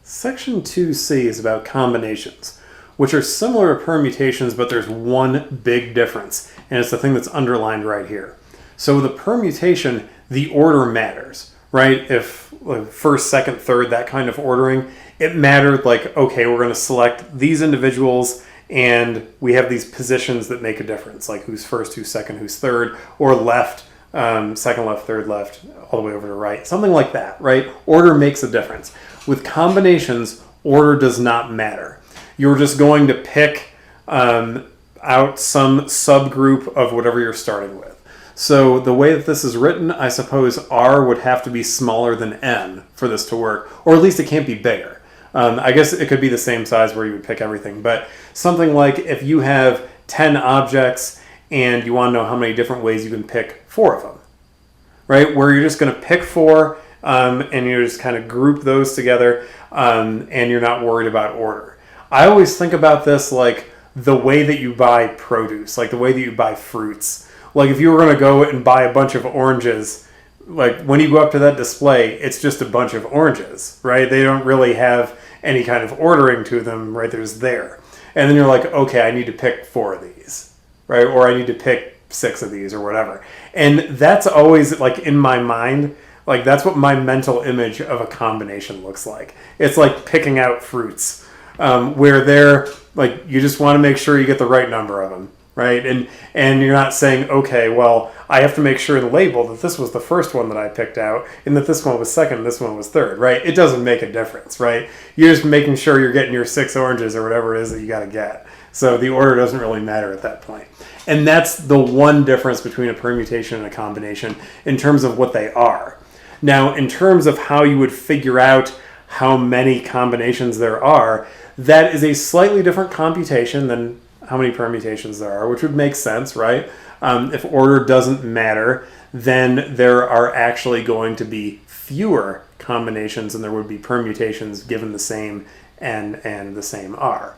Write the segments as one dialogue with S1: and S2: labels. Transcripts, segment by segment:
S1: Section 2C is about combinations, which are similar to permutations, but there's one big difference, and it's the thing that's underlined right here. So with a permutation, the order matters, right? If like, first, second, third, that kind of ordering, it mattered like, okay, we're going to select these individuals and we have these positions that make a difference, like who's first, who's second, who's third, or left, second left, third left, all the way over to right, something like that, right? Order makes a difference. With combinations, order does not matter. You're just going to pick out some subgroup of whatever you're starting with. So the way that this is written, I suppose R would have to be smaller than N for this to work, or at least it can't be bigger. I guess it could be the same size where you would pick everything, but something like if you have 10 objects and you want to know how many different ways you can pick 4 of them, right? Where you're just going to pick 4 and you just kind of group those together and you're not worried about order. I always think about this like the way that you buy produce, like the way that you buy fruits. Like if you were going to go and buy a bunch of oranges, like when you go up to that display, it's just a bunch of oranges, right? They don't really have any kind of ordering to them, right? There's there. And then you're like, okay, I need to pick 4 of these, right? Or I need to pick 6 of these or whatever. And that's always like in my mind, like that's what my mental image of a combination looks like. It's like picking out fruits where they're like, you just want to make sure you get the right number of them. Right? And you're not saying, okay, well, I have to make sure in the label that this was the first one that I picked out and that this one was second and this one was third, right? It doesn't make a difference, right? You're just making sure you're getting your 6 oranges or whatever it is that you got to get. So the order doesn't really matter at that point. And that's the one difference between a permutation and a combination in terms of what they are. Now, in terms of how you would figure out how many combinations there are, that is a slightly different computation than how many permutations there are, which would make sense, right? If order doesn't matter, then there are actually going to be fewer combinations than there would be permutations given the same N and the same R.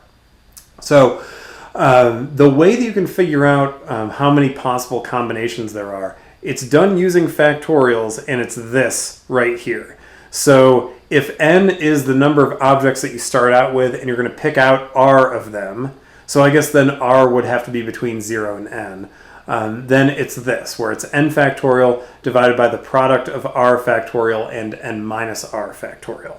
S1: So the way that you can figure out how many possible combinations there are, it's done using factorials, and it's this right here. So if N is the number of objects that you start out with, and you're going to pick out R of them, so I guess then R would have to be between 0 and N. Then it's this, where it's N factorial divided by the product of R factorial and N minus R factorial.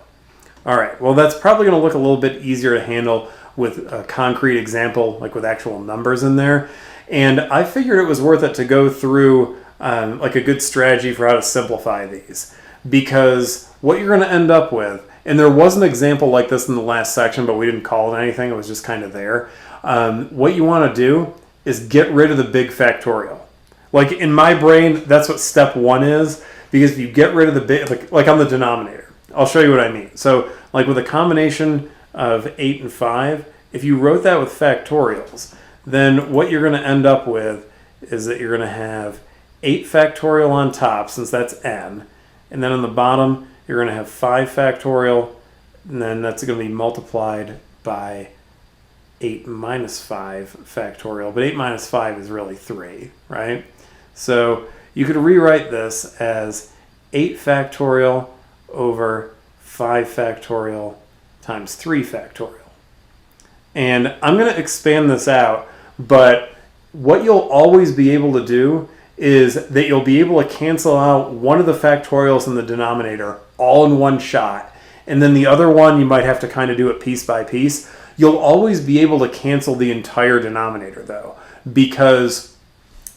S1: All right, well, that's probably going to look a little bit easier to handle with a concrete example, like with actual numbers in there. And I figured it was worth it to go through like a good strategy for how to simplify these. Because what you're going to end up with, and there was an example like this in the last section, but we didn't call it anything, it was just kind of there. What you want to do is get rid of the big factorial. Like in my brain, that's what step 1 is, because if you get rid of the big, like on the denominator, I'll show you what I mean. So like with a combination of 8 and 5, if you wrote that with factorials, then what you're going to end up with is that you're going to have 8 factorial on top, since that's N, and then on the bottom, you're going to have 5 factorial, and then that's going to be multiplied by 8 minus 5 factorial, but 8 minus 5 is really 3, right? So you could rewrite this as 8 factorial over 5 factorial times 3 factorial. And I'm going to expand this out, but what you'll always be able to do is that you'll be able to cancel out one of the factorials in the denominator all in one shot, and then the other one you might have to kind of do it piece by piece. You'll always be able to cancel the entire denominator though, because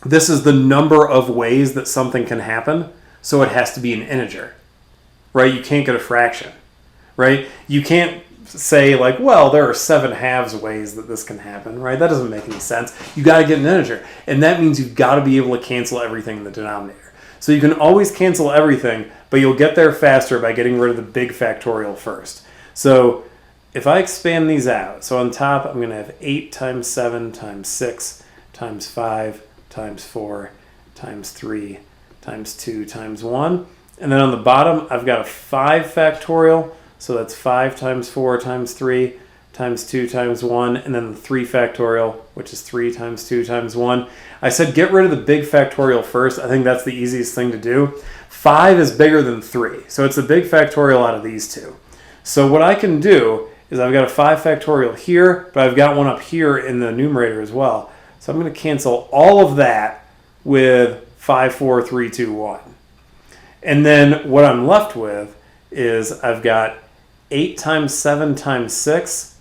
S1: this is the number of ways that something can happen, so it has to be an integer, right? You can't get a fraction, right? You can't say like, well, there are 7/2 ways that this can happen, right? That doesn't make any sense. You got to get an integer, and that means you've got to be able to cancel everything in the denominator. So you can always cancel everything, but you'll get there faster by getting rid of the big factorial first. So if I expand these out, so on top I'm going to have 8 times 7 times 6 times 5 times 4 times 3 times 2 times 1. And then on the bottom I've got a 5 factorial, so that's 5 times 4 times 3 times 2 times 1, and then the 3 factorial, which is 3 times 2 times 1. I said get rid of the big factorial first. I think that's the easiest thing to do. 5 is bigger than 3, so it's the big factorial out of these two. So what I can do is I've got a 5 factorial here, but I've got one up here in the numerator as well. So I'm going to cancel all of that with 5, 4, 3, 2, 1. And then what I'm left with is I've got 8 times 7 times 6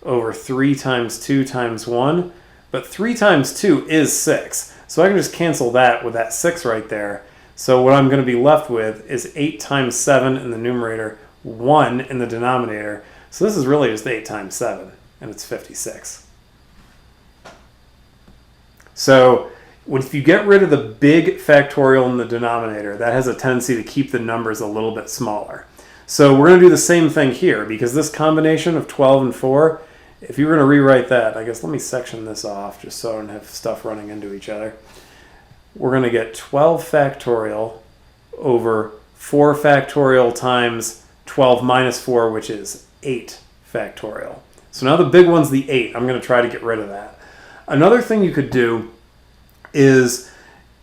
S1: over 3 times 2 times 1. But 3 times 2 is 6. So I can just cancel that with that 6 right there. So what I'm going to be left with is 8 times 7 in the numerator, 1 in the denominator. So this is really just 8 times 7, and it's 56. So if you get rid of the big factorial in the denominator, that has a tendency to keep the numbers a little bit smaller. So we're going to do the same thing here, because this combination of 12 and 4, if you were going to rewrite that, I guess let me section this off just so I don't have stuff running into each other. We're going to get 12 factorial over 4 factorial times 12 minus 4, which is 8 factorial. So now the big one's the 8. I'm going to try to get rid of that. Another thing you could do is,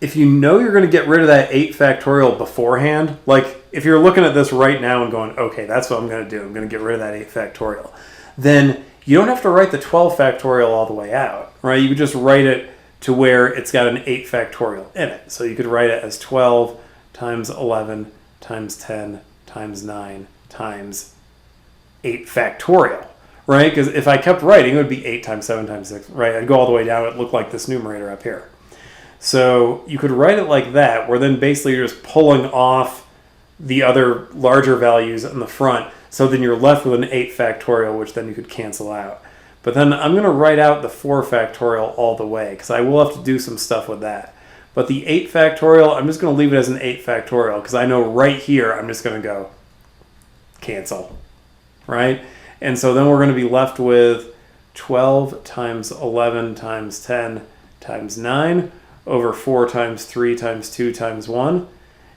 S1: if you know you're going to get rid of that 8 factorial beforehand, like if you're looking at this right now and going, okay, that's what I'm going to do, I'm going to get rid of that 8 factorial, then you don't have to write the 12 factorial all the way out, right? You could just write it to where it's got an 8 factorial in it. So you could write it as 12 times 11 times 10 times 9 times 8 factorial, right? Because if I kept writing, it would be 8 times 7 times 6, right? I'd go all the way down. It looked like this numerator up here. So you could write it like that, where then basically you're just pulling off the other larger values in the front. So then you're left with an 8 factorial, which then you could cancel out. But then I'm going to write out the 4 factorial all the way, because I will have to do some stuff with that. But the 8 factorial, I'm just going to leave it as an 8 factorial, because I know right here I'm just going to go cancel, right? And so then we're going to be left with 12 times 11 times 10 times 9 over 4 times 3 times 2 times 1.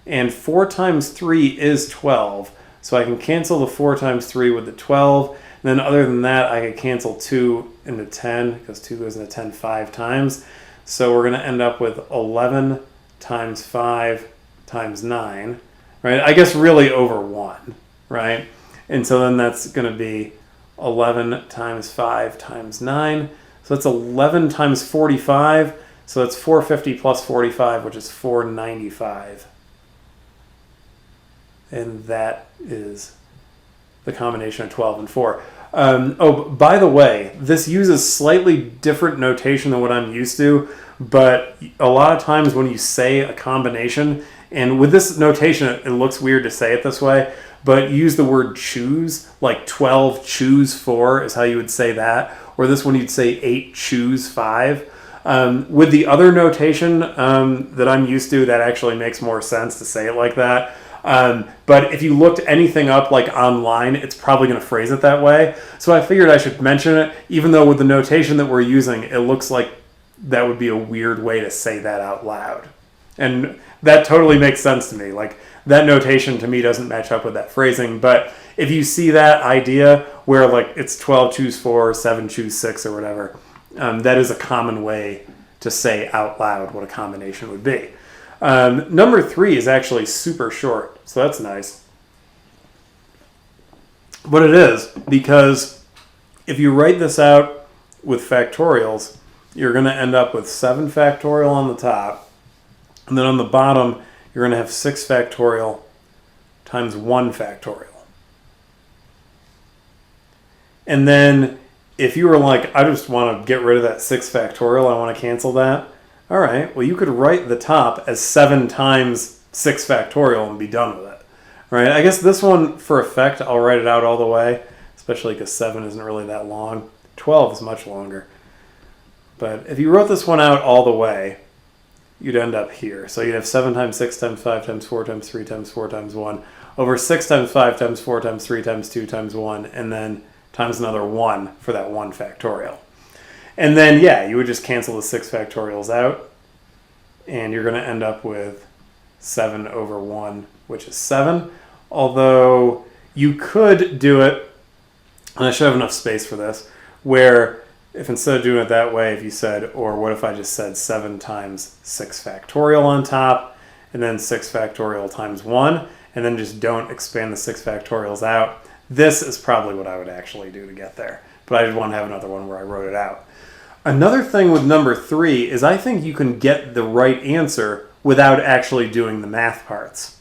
S1: And 4 times 3 is 12. So I can cancel the 4 times 3 with the 12. And then other than that, I could cancel 2 into 10, because 2 goes into 10 5 times. So we're going to end up with 11 times 5 times 9, right? I guess really over 1, right? And so then that's going to be 11 times 5 times 9. So that's 11 times 45. So that's 450 plus 45, which is 495. And that is the combination of 12 and 4. Oh, by the way, this uses slightly different notation than what I'm used to, but a lot of times when you say a combination, and with this notation, it looks weird to say it this way, but use the word choose, like 12 choose 4 is how you would say that, or this one you'd say 8 choose 5. With the other notation that I'm used to, that actually makes more sense to say it like that. But if you looked anything up like online, it's probably going to phrase it that way. So I figured I should mention it, even though with the notation that we're using, it looks like that would be a weird way to say that out loud. And that totally makes sense to me. Like, that notation to me doesn't match up with that phrasing. But if you see that idea where like it's 12 choose 4, 7 choose 6 or whatever, that is a common way to say out loud what a combination would be. Number 3 is actually super short, so that's nice. But it is, because if you write this out with factorials, you're going to end up with 7 factorial on the top, and then on the bottom, you're going to have 6 factorial times 1 factorial. And then if you were like, I just want to get rid of that 6 factorial, I want to cancel that. All right, well, you could write the top as 7 times 6 factorial and be done with it, right? I guess this one, for effect, I'll write it out all the way, especially because 7 isn't really that long. 12 is much longer. But if you wrote this one out all the way, you'd end up here. So you'd have 7 times 6 times 5 times 4 times 3 times 4 times 1 over 6 times 5 times 4 times 3 times 2 times 1, and then times another 1 for that 1 factorial. And then, yeah, you would just cancel the 6 factorials out, and you're going to end up with 7 over 1, which is 7. Although you could do it, and I should have enough space for this, where if instead of doing it that way, if you said, or what if I just said 7 times 6 factorial on top, and then 6 factorial times 1, and then just don't expand the 6 factorials out, This is probably what I would actually do to get there. But I did want to have another one where I wrote it out. Another thing with number 3 is I think you can get the right answer without actually doing the math parts.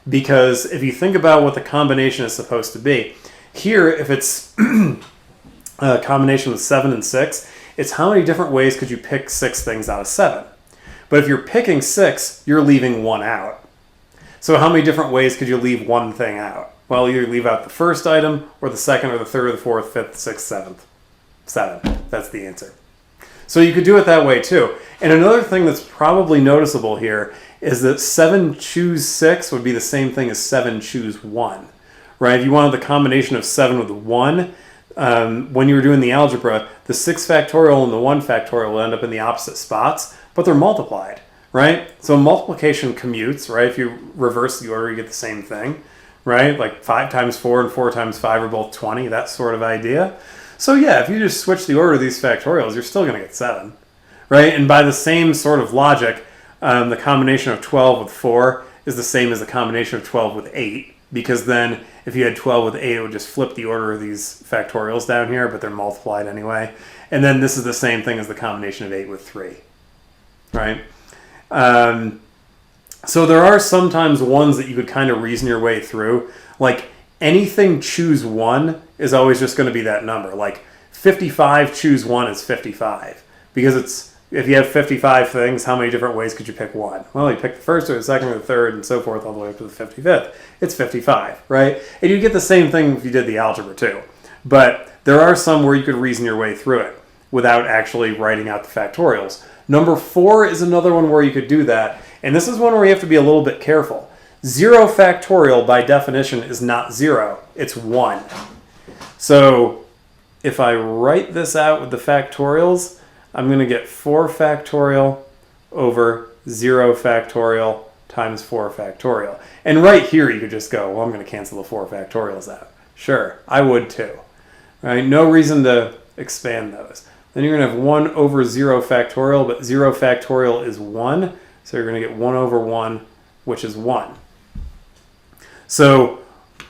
S1: Because if you think about what the combination is supposed to be, here, if it's a combination with 7 and 6, it's how many different ways could you pick 6 things out of 7. But if you're picking 6, you're leaving 1 out. So how many different ways could you leave one thing out? Well, you leave out the first item, or the second, or the third, or the fourth, fifth, sixth, seventh. 7. That's the answer. So you could do it that way too. And another thing that's probably noticeable here is that 7 choose 6 would be the same thing as 7 choose 1. Right? If you wanted the combination of 7 with 1, when you were doing the algebra, the 6 factorial and the 1 factorial will end up in the opposite spots, but they're multiplied, right? So multiplication commutes, right? If you reverse the order, you get the same thing, right? Like 5 times 4 and 4 times 5 are both 20, that sort of idea. So yeah, if you just switch the order of these factorials, you're still going to get 7, right? And by the same sort of logic, the combination of 12 with 4 is the same as the combination of 12 with 8, because then if you had 12 with 8, it would just flip the order of these factorials down here, but they're multiplied anyway. And then this is the same thing as the combination of 8 with 3, right? So there are sometimes ones that you could kind of reason your way through. Like anything choose 1 is always just going to be that number. Like 55 choose 1 is 55. Because it's, if you have 55 things, how many different ways could you pick 1? Well, you pick the first or the second or the third and so forth all the way up to the 55th. It's 55, right? And you get the same thing if you did the algebra too. But there are some where you could reason your way through it without actually writing out the factorials. Number 4 is another one where you could do that. And this is one where you have to be a little bit careful. 0 factorial by definition is not 0, it's 1. So if I write this out with the factorials, I'm going to get 4 factorial over 0 factorial times 4 factorial. And right here you could just go, well, I'm going to cancel the 4 factorials out. Sure, I would too. Right? No reason to expand those. Then you're going to have 1 over 0 factorial, but 0 factorial is 1. So you're going to get 1 over 1, which is 1. So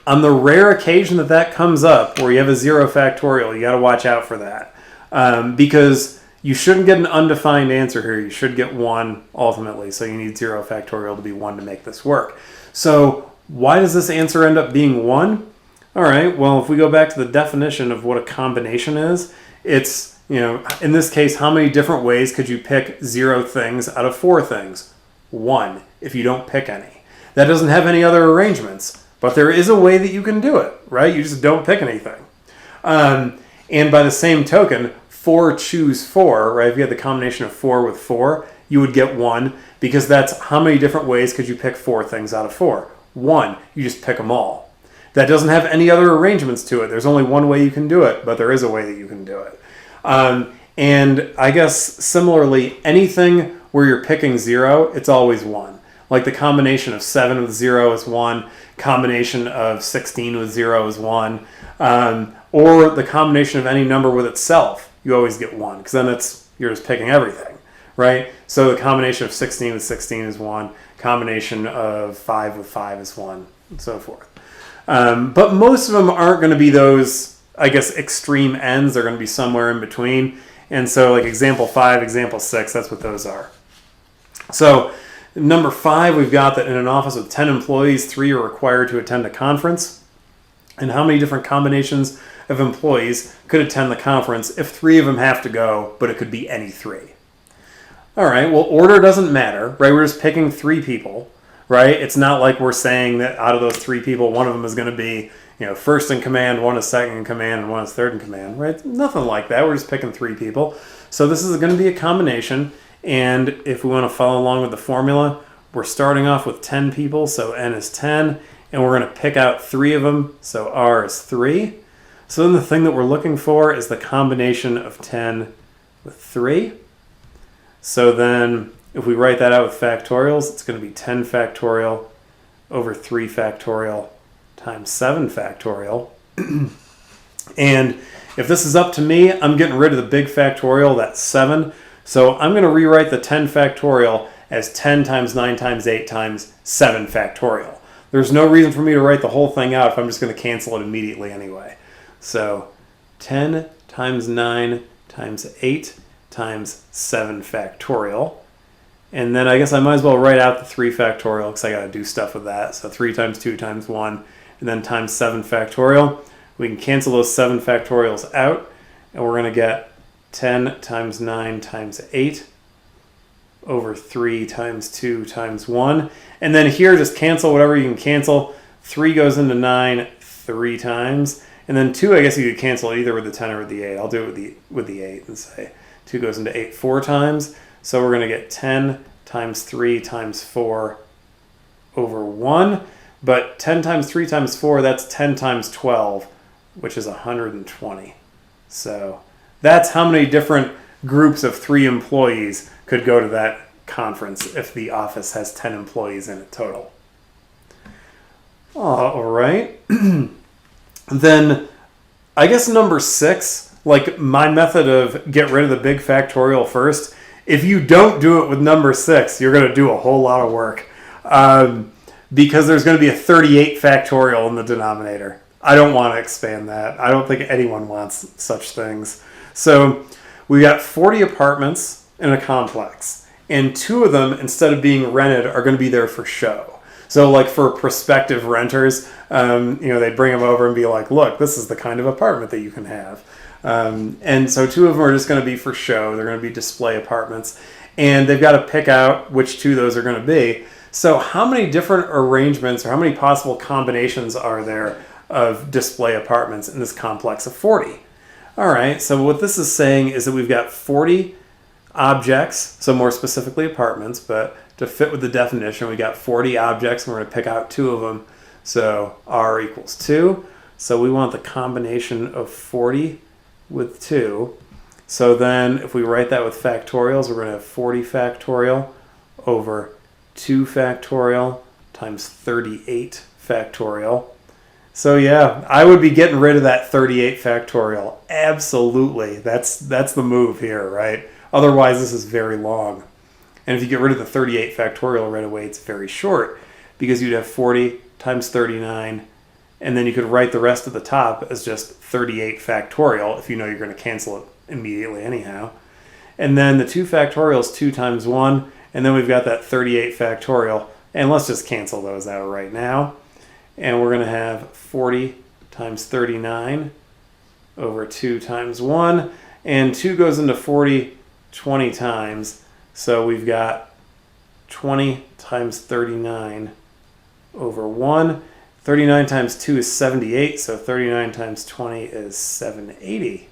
S1: on the rare occasion that that comes up, where you have a 0 factorial, you got to watch out for that. Because you shouldn't get an undefined answer here. You should get 1 ultimately. So you need 0 factorial to be 1 to make this work. So why does this answer end up being 1? All right, well, if we go back to the definition of what a combination is, it's, you know, in this case, how many different ways could you pick 0 things out of 4 things? 1, if you don't pick any. That doesn't have any other arrangements, but there is a way that you can do it, right? You just don't pick anything. And by the same token, 4 choose 4, right? If you had the combination of 4 with 4, you would get 1, because that's how many different ways could you pick 4 things out of 4? 1, you just pick them all. That doesn't have any other arrangements to it. There's only one way you can do it, but there is a way that you can do it. And I guess similarly, anything where you're picking 0, it's always 1. Like the combination of 7 with 0 is 1, combination of 16 with 0 is 1, or the combination of any number with itself, you always get 1, because then you're just picking everything, right? So the combination of 16 with 16 is 1, combination of 5 with 5 is 1, and so forth. But most of them aren't going to be those, I guess, extreme ends. They're going to be somewhere in between. And so like example 5, example 6, that's what those are. So number 5, we've got that in an office with 10 employees, 3 are required to attend a conference. And how many different combinations of employees could attend the conference if 3 of them have to go, but it could be any 3? All right, well, order doesn't matter, right? We're just picking 3 people, right? It's not like we're saying that out of those 3 people, one of them is going to be, you know, first in command, one is second in command, and one is third in command, right? Nothing like that. We're just picking 3 people. So this is going to be a combination. And if we want to follow along with the formula, we're starting off with 10 people, so n is 10, and we're going to pick out 3 of them, so r is 3. So then the thing that we're looking for is the combination of 10 with 3. So then if we write that out with factorials, it's going to be 10 factorial over 3 factorial times 7 factorial. And if this is up to me, I'm getting rid of the big factorial, that's 7. So I'm going to rewrite the 10 factorial as 10 times 9 times 8 times 7 factorial. there's no reason for me to write the whole thing out if I'm just going to cancel it immediately anyway. So 10 times 9 times 8 times 7 factorial. And then I guess I might as well write out the 3 factorial because I got to do stuff with that. So 3 times 2 times 1 and then times 7 factorial. We can cancel those 7 factorials out and we're going to get 10 times 9 times 8 over 3 times 2 times 1. And then here just cancel whatever you can cancel. 3 goes into 9 3 times. And then 2, I guess you could cancel either with the 10 or with the 8. I'll do it with the 8 and say 2 goes into 8 4 times. So we're going to get 10 times 3 times 4 over 1. But 10 times 3 times 4, that's 10 times 12, which is 120. So that's how many different groups of 3 employees could go to that conference if the office has 10 employees in it total. All right. Then I guess number 6, like my method of get rid of the big factorial first, if you don't do it with number 6, you're going to do a whole lot of work because there's going to be a 38 factorial in the denominator. I don't want to expand that. I don't think anyone wants such things. So we got 40 apartments in a complex, and 2 of them, instead of being rented, are going to be there for show. So like for prospective renters, they bring them over and be like, look, this is the kind of apartment that you can have. And so 2 of them are just going to be for show. They're going to be display apartments. And they've got to pick out which 2 those are going to be. So how many different arrangements or how many possible combinations are there of display apartments in this complex of 40? All right, so what this is saying is that we've got 40 objects, so more specifically apartments, but to fit with the definition, we got 40 objects, and we're going to pick out 2 of them. So R equals 2. So we want the combination of 40 with 2. So then if we write that with factorials, we're going to have 40 factorial over 2 factorial times 38 factorial. So yeah, I would be getting rid of that 38 factorial. Absolutely. That's the move here, right? Otherwise, this is very long. And if you get rid of the 38 factorial right away, it's very short because you'd have 40 times 39, and then you could write the rest of the top as just 38 factorial if you know you're going to cancel it immediately anyhow. And then the 2 factorial is 2 times 1, and then we've got that 38 factorial. And let's just cancel those out right now. And we're going to have 40 times 39 over 2 times 1. And 2 goes into 40 20 times. So we've got 20 times 39 over 1. 39 times 2 is 78. So 39 times 20 is 780.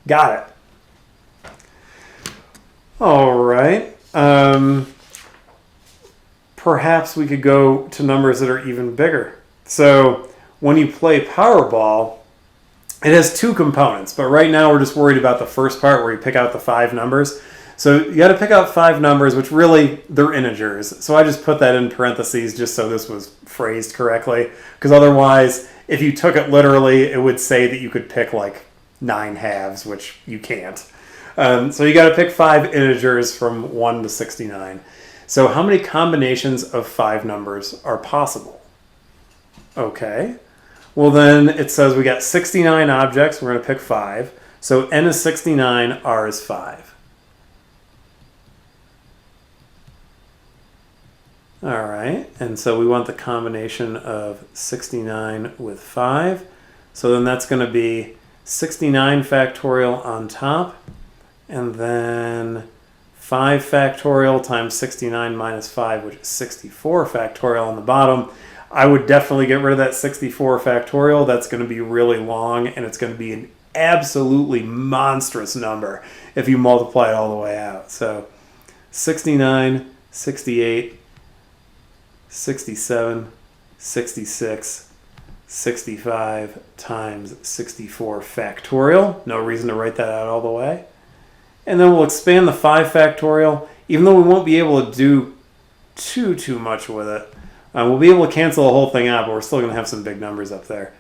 S1: Got it. All right. Perhaps we could go to numbers that are even bigger. So when you play Powerball, it has 2 components, but right now we're just worried about the first part where you pick out the 5 numbers. So you got to pick out 5 numbers, which really, they're integers. So I just put that in parentheses just so this was phrased correctly, because otherwise, if you took it literally, it would say that you could pick like 9 halves, which you can't. So you got to pick 5 integers from 1 to 69. So how many combinations of 5 numbers are possible? Okay. Well, then it says we got 69 objects. We're going to pick 5. So n is 69, r is 5. All right. And so we want the combination of 69 with 5. So then that's going to be 69 factorial on top. And then 5 factorial times 69 minus 5, which is 64 factorial on the bottom. I would definitely get rid of that 64 factorial. That's going to be really long, and it's going to be an absolutely monstrous number if you multiply it all the way out. So 69, 68, 67, 66, 65 times 64 factorial. No reason to write that out all the way. And then we'll expand the 5 factorial, even though we won't be able to do too much with it. We'll be able to cancel the whole thing out, but we're still going to have some big numbers up there.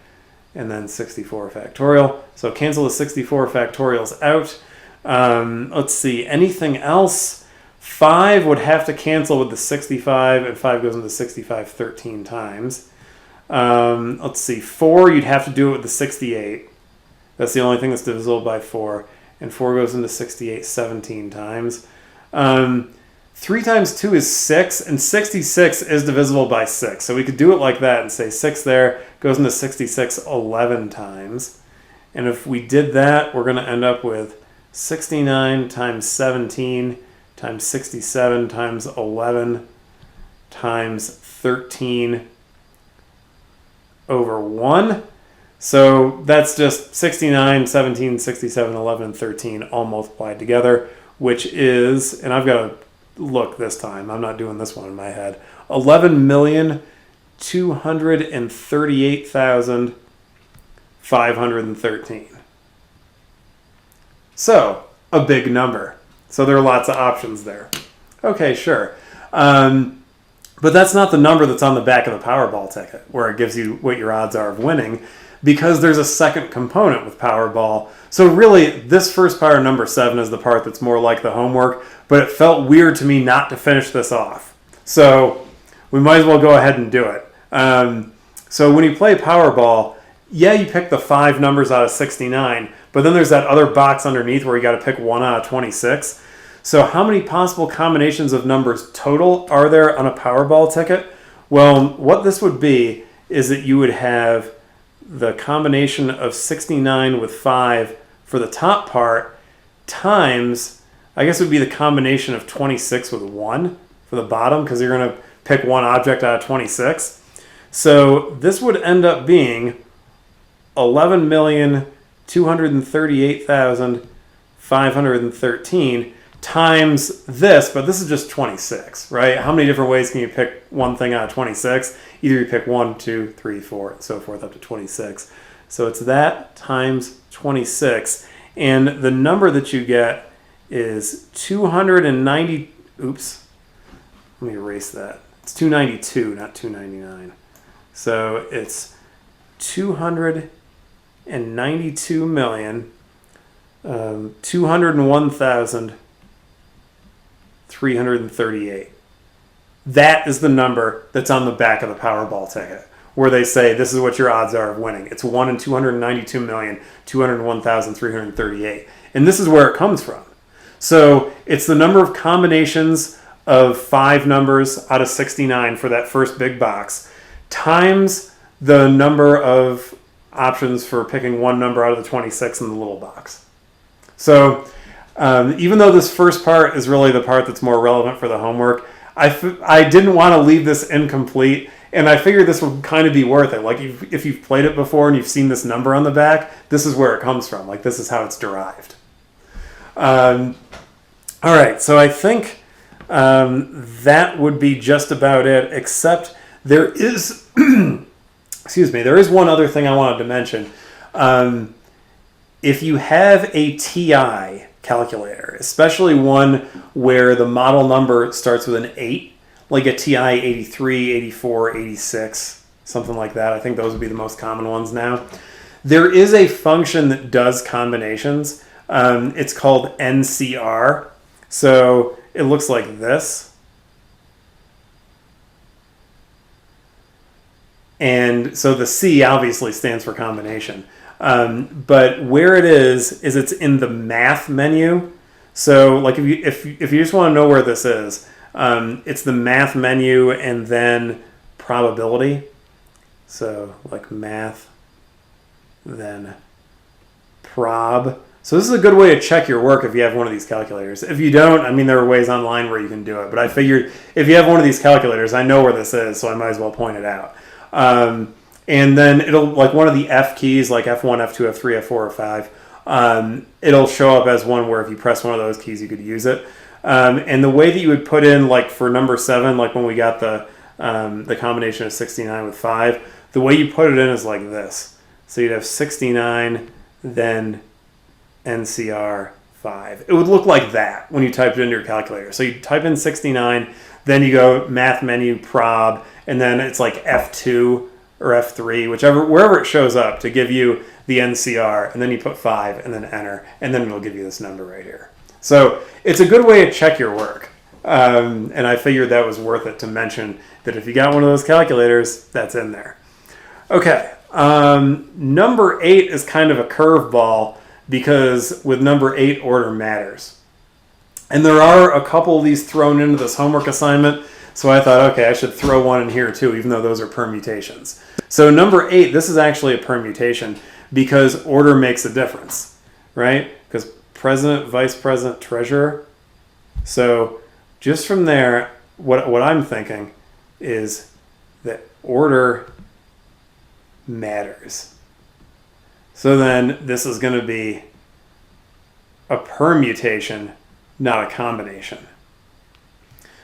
S1: And then 64 factorial. So cancel the 64 factorials out. Let's see, anything else? 5 would have to cancel with the 65, and 5 goes into 65 13 times. Let's see, 4, you'd have to do it with the 68. That's the only thing that's divisible by 4. And 4 goes into 68 17 times. 3 times 2 is 6, and 66 is divisible by 6. So we could do it like that and say 6 there goes into 66 11 times. And if we did that, we're going to end up with 69 times 17 times 67 times 11 times 13 over 1. So that's just 69, 17, 67, 11, and 13 all multiplied together, which is, and I've got to look this time, I'm not doing this one in my head, 11,238,513. So, a big number. So there are lots of options there. Okay, sure. But that's not the number that's on the back of the Powerball ticket, where it gives you what your odds are of winning, because there's a second component with Powerball. So really, this first part of number 7 is the part that's more like the homework, but it felt weird to me not to finish this off. So we might as well go ahead and do it. So when you play Powerball, yeah, you pick the 5 numbers out of 69, but then there's that other box underneath where you got to pick 1 out of 26. So how many possible combinations of numbers total are there on a Powerball ticket? Well, what this would be is that you would have the combination of 69 with 5 for the top part times, I guess it would be the combination of 26 with 1 for the bottom, because you're going to pick one object out of 26. So this would end up being 11,238,513 times this, but this is just 26, right? How many different ways can you pick one thing out of 26? Either you pick 1, 2, 3, 4, and so forth up to 26. So it's that times 26. And the number that you get is 290, oops, let me erase that. It's 292, not 299. So it's 292,201,338. That is the number that's on the back of the Powerball ticket, where they say this is what your odds are of winning. It's 1 in 292,201,338. And this is where it comes from. So it's the number of combinations of 5 numbers out of 69 for that first big box, times the number of options for picking one number out of the 26 in the little box. So even though this first part is really the part that's more relevant for the homework, I didn't want to leave this incomplete, and I figured this would kind of be worth it. Like if you've played it before and you've seen this number on the back, this is where it comes from. Like this is how it's derived. All right, so I think that would be just about it, except there is, excuse me, there is one other thing I wanted to mention. If you have a TI calculator, especially one where the model number starts with an 8, like a TI 83, 84, 86, something like that. I think those would be the most common ones now. There is a function that does combinations. It's called NCR. So it looks like this. And so the C obviously stands for combination. But where it is it's in the math menu. So like if you just want to know where this is, it's the math menu and then probability. So like math, then prob. So this is a good way to check your work if you have one of these calculators. If you don't, I mean, there are ways online where you can do it. But I figured if you have one of these calculators, I know where this is, so I might as well point it out. And then it'll, like one of the F keys, like F1, F2, F3, F4, or 5, it'll show up as one where if you press one of those keys, you could use it. And the way that you would put in, like for number 7, like when we got the combination of 69 with 5, the way you put it in is like this. So you'd have 69, then NCR 5. It would look like that when you typed it into your calculator. So you type in 69, then you go math menu, prob, and then it's like F2 or F3, wherever it shows up to give you the NCR, and then you put 5 and then enter, and then it'll give you this number right here. So it's a good way to check your work. And I figured that was worth it to mention that if you got one of those calculators, that's in there. Okay, number 8 is kind of a curveball because with number 8, order matters. And there are a couple of these thrown into this homework assignment, so I thought, okay, I should throw one in here too, even though those are permutations. So number 8, this is actually a permutation because order makes a difference, right? Because president, vice president, treasurer. So just from there, what I'm thinking is that order matters. So then this is going to be a permutation, not a combination.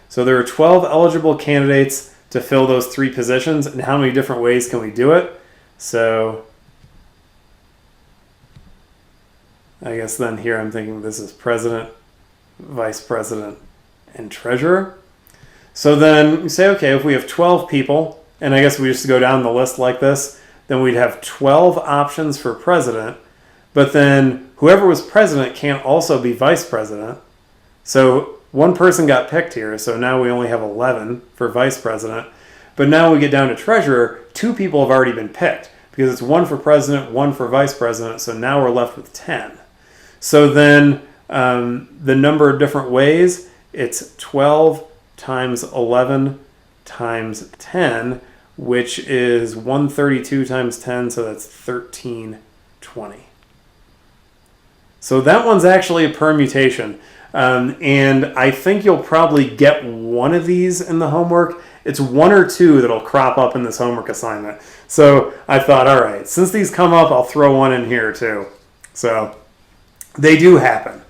S1: So there are 12 eligible candidates to fill those 3 positions, and how many different ways can we do it? So I guess then here I'm thinking this is president, vice president, and treasurer. So then we say, okay, if we have 12 people, and I guess we just go down the list like this, then we'd have 12 options for president, but then whoever was president can't also be vice president. So one person got picked here, so now we only have 11 for vice president. But now we get down to treasurer, 2 people have already been picked because it's 1 for president, 1 for vice president, so now we're left with 10. So then the number of different ways, it's 12 times 11 times 10, which is 132 times 10, so that's 1320. So that one's actually a permutation. And I think you'll probably get one of these in the homework. It's 1 or 2 that'll crop up in this homework assignment. So I thought, all right, since these come up, I'll throw one in here too. So they do happen,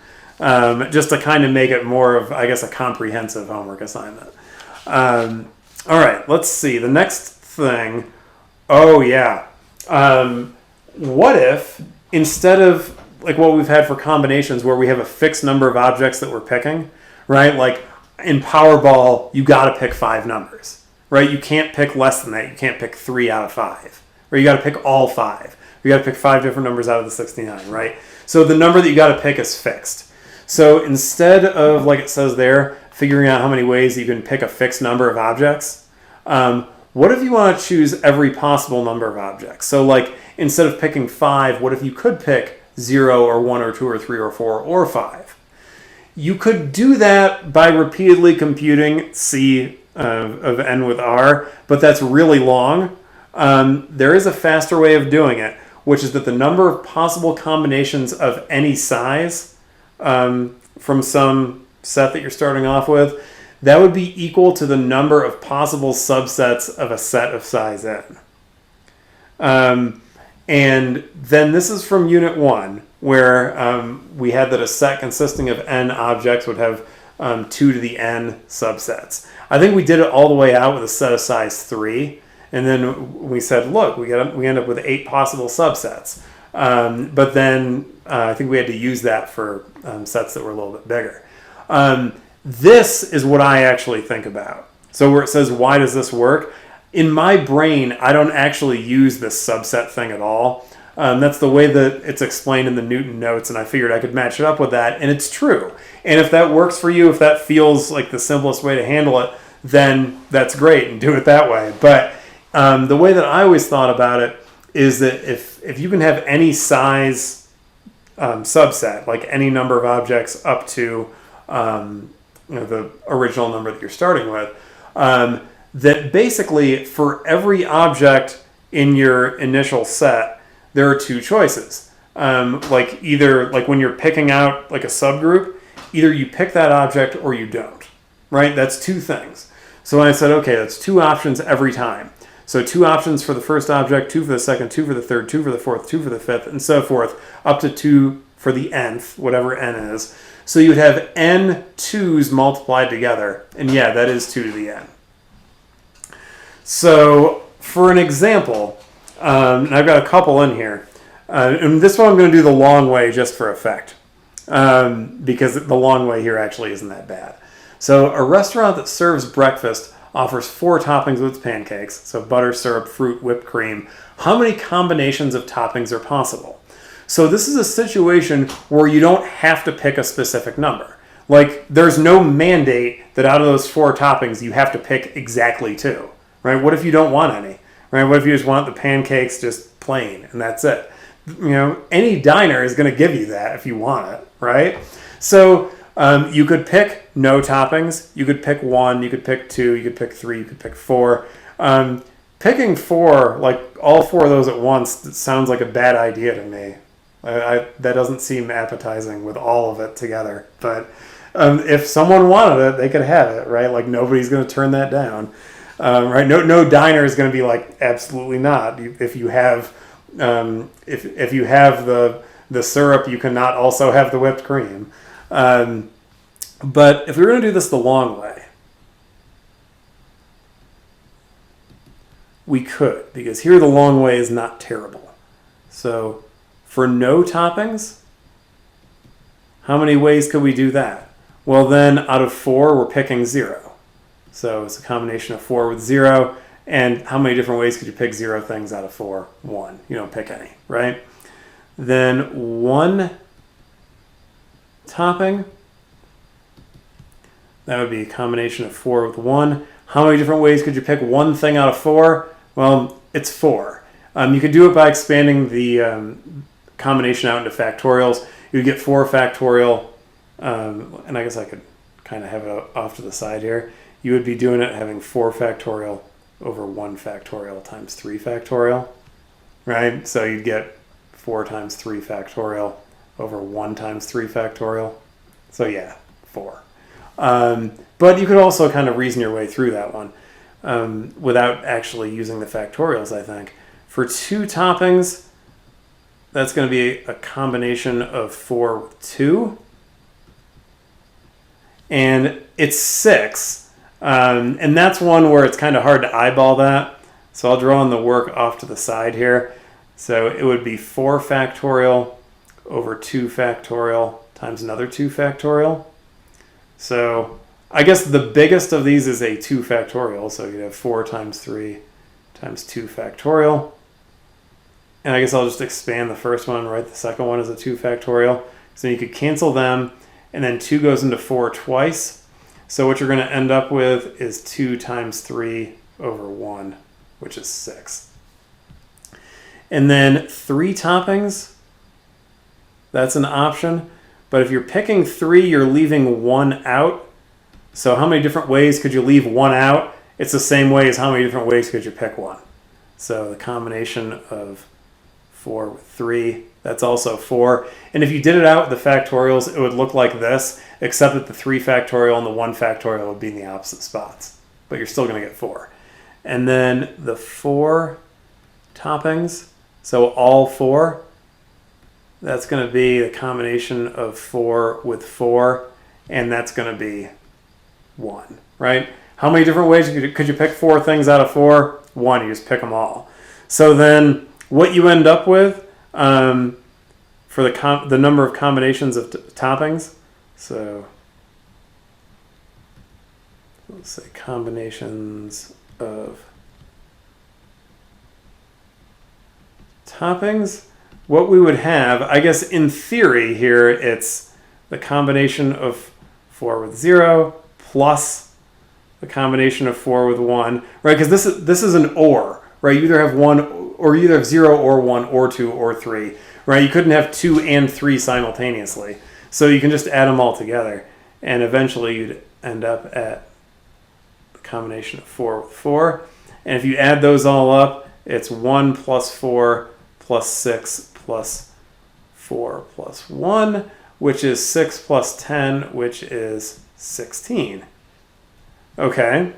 S1: just to kind of make it more of, I guess, a comprehensive homework assignment. All right, let's see. The next thing, oh yeah. What if, instead of like what we've had for combinations where we have a fixed number of objects that we're picking, right? Like in Powerball, you got to pick 5 numbers, right? You can't pick less than that. You can't pick 3 out of 5, or you got to pick all 5. You got to pick 5 different numbers out of the 69, right? So the number that you got to pick is fixed. So instead of, like it says there, figuring out how many ways you can pick a fixed number of objects, what if you want to choose every possible number of objects? So like instead of picking 5, what if you could pick 0 or 1 or 2 or 3 or 4 or 5? You could do that by repeatedly computing C of n with r, but that's really long. There is a faster way of doing it, which is that the number of possible combinations of any size from some set that you're starting off with, that would be equal to the number of possible subsets of a set of size n. And then this is from Unit 1, where we had that a set consisting of n objects would have 2 to the n subsets. I think we did it all the way out with a set of size 3. And then we said, look, we end up with 8 possible subsets. But then I think we had to use that for sets that were a little bit bigger. This is what I actually think about. So where it says, why does this work? In my brain, I don't actually use this subset thing at all. That's the way that it's explained in the Newton notes, and I figured I could match it up with that, and it's true. And if that works for you, if that feels like the simplest way to handle it, then that's great, and do it that way. But the way that I always thought about it is that if you can have any size subset, like any number of objects up to the original number that you're starting with, that basically for every object in your initial set, there are 2 choices. Like either like when you're picking out like a subgroup, either you pick that object or you don't, right? That's 2 things. So I said, okay, that's 2 options every time. So 2 options for the first object, 2 for the second, 2 for the third, 2 for the fourth, 2 for the fifth, and so forth, up to 2 for the nth, whatever n is. So you would have n 2's multiplied together. And yeah, that is 2 to the n. So for an example, and I've got a couple in here. And this one I'm going to do the long way just for effect. Because the long way here actually isn't that bad. So a restaurant that serves breakfast offers 4 toppings with its pancakes. So butter, syrup, fruit, whipped cream. How many combinations of toppings are possible? So this is a situation where you don't have to pick a specific number. Like, there's no mandate that out of those 4 toppings you have to pick exactly 2, right? What if you don't want any, right? What if you just want the pancakes just plain and that's it? Any diner is going to give you that if you want it, right? So you could pick no toppings, you could pick 1, you could pick 2, you could pick 3, you could pick 4. Picking 4, like all 4 of those at once, it sounds like a bad idea to me. That doesn't seem appetizing with all of it together. But if someone wanted it, they could have it, right? Like, nobody's going to turn that down, right? No diner is going to be like, absolutely not. If you have if you have the syrup, you cannot also have the whipped cream. But if we were going to do this the long way, we could, because here the long way is not terrible. So for no toppings, how many ways could we do that? Well, then out of 4, we're picking 0. So it's a combination of 4 with 0. And how many different ways could you pick 0 things out of 4? 1. You don't pick any, right? Then 1 topping, that would be a combination of 4 with 1. How many different ways could you pick 1 thing out of 4? Well, it's 4. You could do it by expanding the combination out into factorials. You would get 4 factorial, and I guess I could kind of have it off to the side here. You would be doing it having 4 factorial over 1 factorial times 3 factorial, right? So you'd get 4 times 3 factorial over 1 times 3 factorial. So yeah, 4. But you could also kind of reason your way through that one without actually using the factorials, I think. For 2 toppings, that's going to be a combination of 4 with 2. And it's 6. And that's one where it's kind of hard to eyeball that. So I'll draw on the work off to the side here. So it would be 4 factorial over 2 factorial times another 2 factorial. So I guess the biggest of these is a 2 factorial. So you'd have 4 times 3 times 2 factorial. And I guess I'll just expand the first one, right? The second one is a 2 factorial. So you could cancel them, and then 2 goes into 4 twice. So what you're going to end up with is 2 times 3 over 1, which is 6. And then 3 toppings, that's an option. But if you're picking 3, you're leaving 1 out. So how many different ways could you leave 1 out? It's the same way as how many different ways could you pick 1. So the combination of 4 with 3, that's also 4. And if you did it out with the factorials, it would look like this, except that the 3 factorial and the 1 factorial would be in the opposite spots. But you're still going to get 4. And then the 4 toppings, so all 4, that's going to be the combination of 4 with 4, and that's going to be 1, right? How many different ways could you pick 4 things out of 4? 1, you just pick them all. So then what you end up with for the number of combinations of toppings, so let's say combinations of toppings, what we would have, I guess in theory here, it's the combination of 4 with 0 plus the combination of 4 with 1, right? Because this is an or, right? You either have 1, or you either have 0 or 1 or 2 or 3, right? You couldn't have 2 and 3 simultaneously. So you can just add them all together, and eventually you'd end up at the combination of 4 with 4. And if you add those all up, it's 1 plus 4 plus 6 plus 4 plus 1, which is 6 plus 10, which is 16. Okay.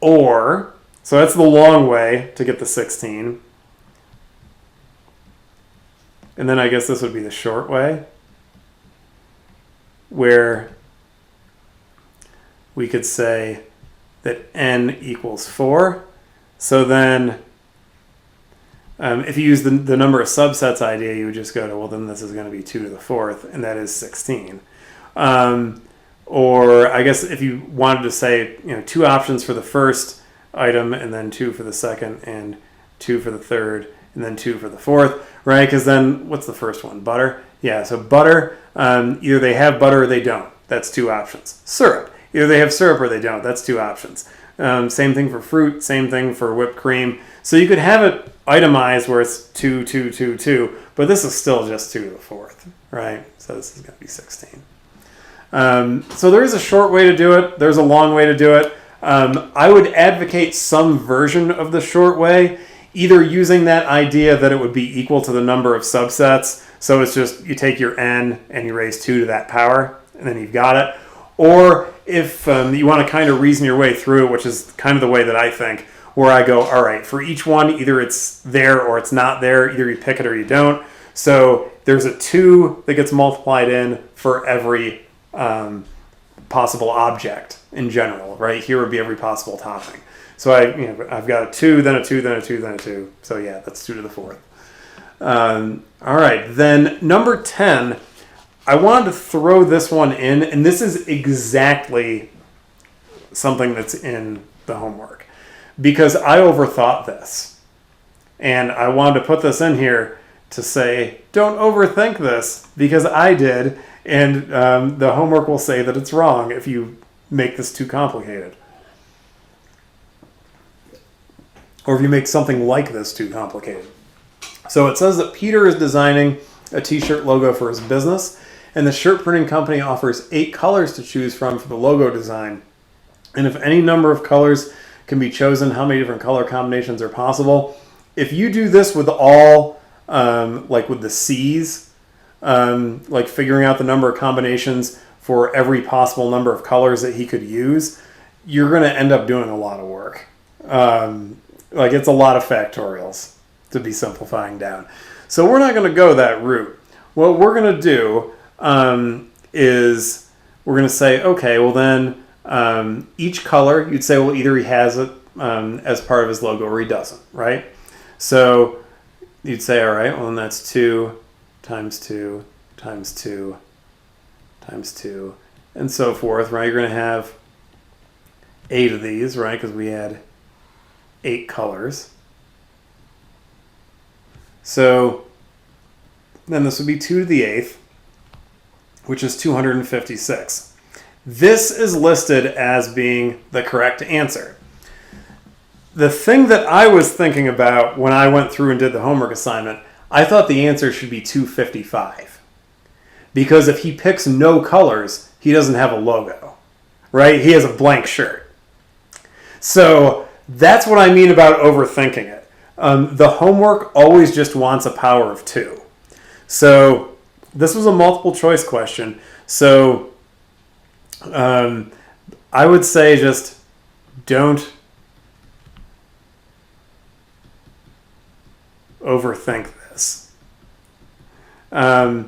S1: Or, so that's the long way to get the 16. And then I guess this would be the short way, where we could say that n equals 4. So then if you use the number of subsets idea, you would just go to, well, then this is going to be 2 to the 4th, and that is 16. Or I guess if you wanted to say, 2 options for the first item, and then 2 for the second, and 2 for the third, and then 2 for the fourth, right? Because then what's the first one? Butter? Yeah, so butter, either they have butter or they don't. That's 2 options. Syrup. Either they have syrup or they don't. That's 2 options. Same thing for fruit. Same thing for whipped cream. So you could have it itemized where it's 2, 2, 2, 2, but this is still just 2 to the 4th, right? So this is going to be 16. So there is a short way to do it. There's a long way to do it. I would advocate some version of the short way, either using that idea that it would be equal to the number of subsets. So it's just you take your n and you raise 2 to that power, and then you've got it. Or if you want to kind of reason your way through it, which is kind of the way that I think, where I go, all right, for each one, either it's there or it's not there. Either you pick it or you don't. So there's a 2 that gets multiplied in for every possible object in general, right? Here would be every possible topping. So I've got a 2, then a 2, then a 2, then a 2. So yeah, that's 2 to the 4th. All right, then number 10, I wanted to throw this one in, and this is exactly something that's in the homework, because I overthought this. And I wanted to put this in here to say, don't overthink this, because I did, and the homework will say that it's wrong if you make this too complicated. Or if you make something like this too complicated. So it says that Peter is designing a t-shirt logo for his business, and the shirt printing company offers 8 colors to choose from for the logo design. And if any number of colors can be chosen, how many different color combinations are possible? If you do this with all, like with the C's, like figuring out the number of combinations for every possible number of colors that he could use, you're going to end up doing a lot of work. Like it's a lot of factorials to be simplifying down. So we're not going to go that route. What we're going to do is we're going to say, okay, well then each color, you'd say, well, either he has it as part of his logo or he doesn't, right? So you'd say, all right, well, then that's 2 times 2 times 2 times 2 and so forth, right? You're going to have 8 of these, right? Because we had 8 colors. So then this would be 2 to the 8th, which is 256. This is listed as being the correct answer. The thing that I was thinking about when I went through and did the homework assignment, I thought the answer should be 255. Because if he picks no colors, he doesn't have a logo, right? He has a blank shirt. So that's what I mean about overthinking it. The homework always just wants a power of 2. So this was a multiple choice question. So I would say just don't overthink this. Right,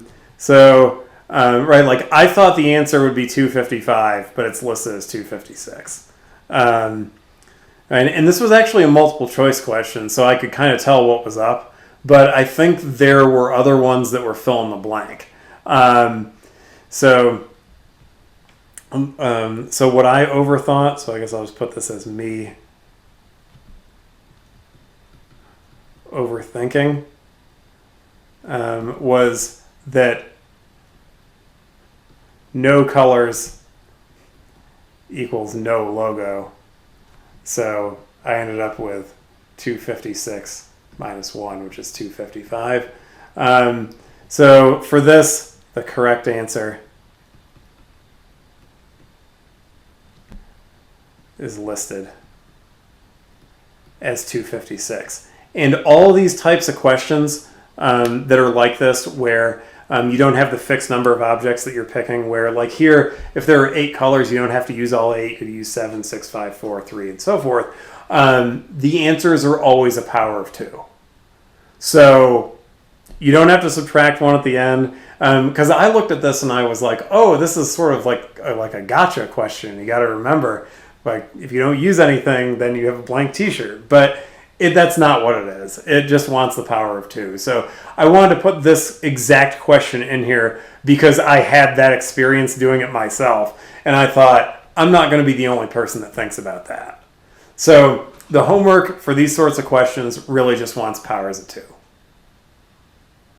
S1: like I thought the answer would be 255, but it's listed as 256. And this was actually a multiple choice question, so I could kind of tell what was up. But I think there were other ones that were fill in the blank. So what I overthought, so I guess I'll just put this as me overthinking, was that no colors equals no logo. So I ended up with 256 minus 1, which is 255. So for this, the correct answer is listed as 256. And all these types of questions that are like this, where you don't have the fixed number of objects that you're picking, where like here, if there are 8 colors, you don't have to use all 8. You could use 7, 6, 5, 4, 3, and so forth. The answers are always a power of 2. So you don't have to subtract 1 at the end. Because I looked at this and I was like, oh, this is sort of like a gotcha question. You got to remember, like, if you don't use anything, then you have a blank t-shirt. But that's not what it is. It just wants the power of 2. So I wanted to put this exact question in here because I had that experience doing it myself. And I thought, I'm not going to be the only person that thinks about that. So the homework for these sorts of questions really just wants powers of 2.